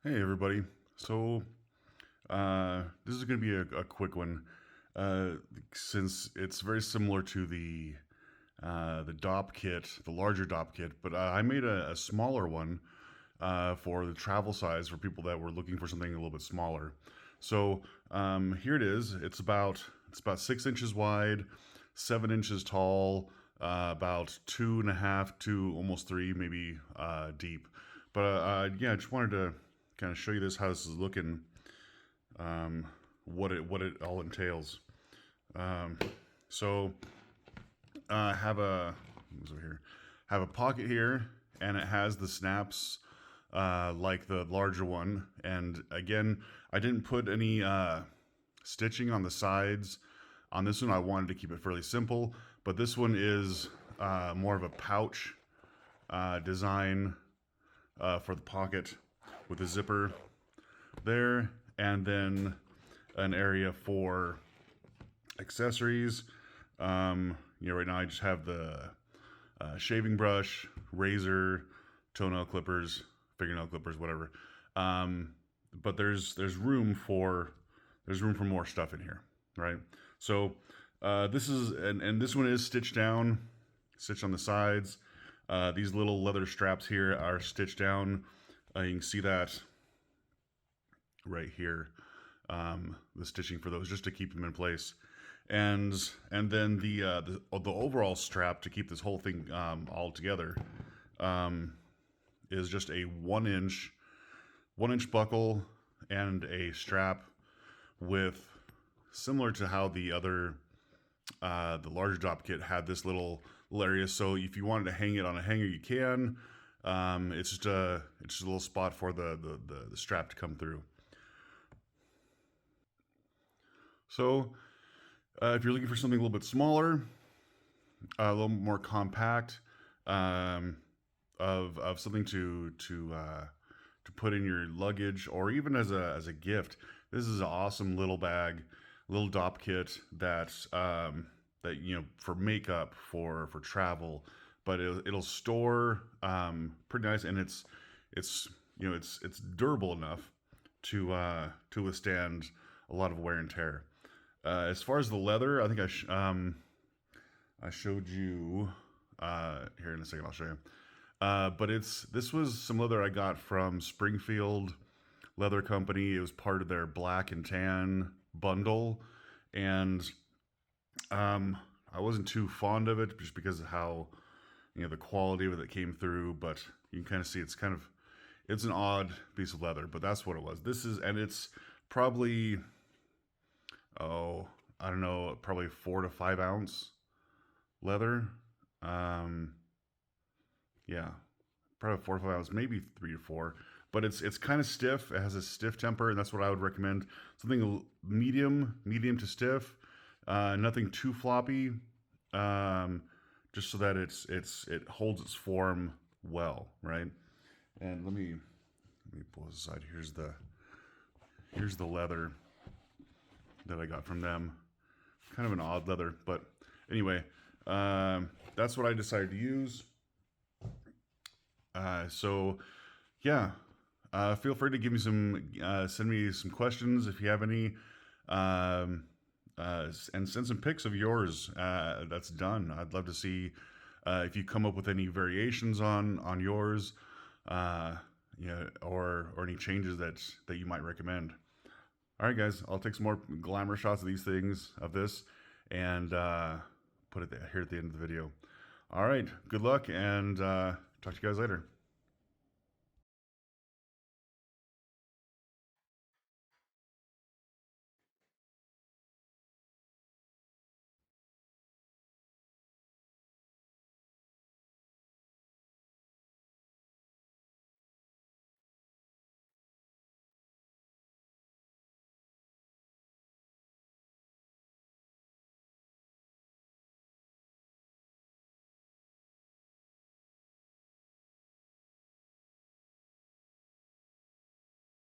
Hey everybody. So this is going to be a quick one, since it's very similar to the Dopp kit, the larger Dopp kit. But I made a smaller one for the travel size for people that were looking for something a little bit smaller. So here it is. It's about 6 inches wide, 7 inches tall, about 2.5 to almost 3, maybe deep. But yeah, I just wanted to kind of show you how this is looking, what it all entails. So I have over here, have a pocket here, and it has the snaps like the larger one. And again, I didn't put any stitching on the sides. On this one, I wanted to keep it fairly simple, but this one is more of a pouch design for the pocket, with a zipper there, and then an area for accessories. Right now I just have the shaving brush, razor, toenail clippers, fingernail clippers, whatever. But there's room for more stuff in here, right? So this is and this one is stitched on the sides. These little leather straps here are stitched down. You can see that right here, the stitching for those, just to keep them in place, and then the overall strap to keep this whole thing all together is just a 1 inch buckle and a strap, with, similar to how the other the larger Dopp kit had this little area. So if you wanted to hang it on a hanger, you can. It's just a little spot for the strap to come through. So if you're looking for something a little bit smaller, a little more compact, of something to put in your luggage, or even as a gift, this is an awesome little bag, little Dopp kit that for makeup, for travel. But it'll store pretty nice, and it's durable enough to withstand a lot of wear and tear. As far as the leather, I think I showed you here in a second. I'll show you. But this was some leather I got from Springfield Leather Company. It was part of their black and tan bundle, and I wasn't too fond of it just because of how the quality of it that came through. But you can kind of see it's an odd piece of leather, but that's what it was. And it's probably, I don't know, probably 4 to 5 ounce leather. Yeah, probably 4 to 5 ounce, maybe 3 to 4. But it's kind of stiff. It has a stiff temper, and that's what I would recommend. Something medium to stiff, nothing too floppy. Just so that it holds its form well, right? And let me pull this aside. Here's the leather that I got from them. Kind of an odd leather, but anyway, that's what I decided to use. So yeah, feel free to give me send me some questions if you have any. And send some pics of yours that's done. I'd love to see if you come up with any variations on yours, or any changes that you might recommend. All right, guys, I'll take some more glamour shots of this, and put it here at the end of the video. All right, good luck, and talk to you guys later.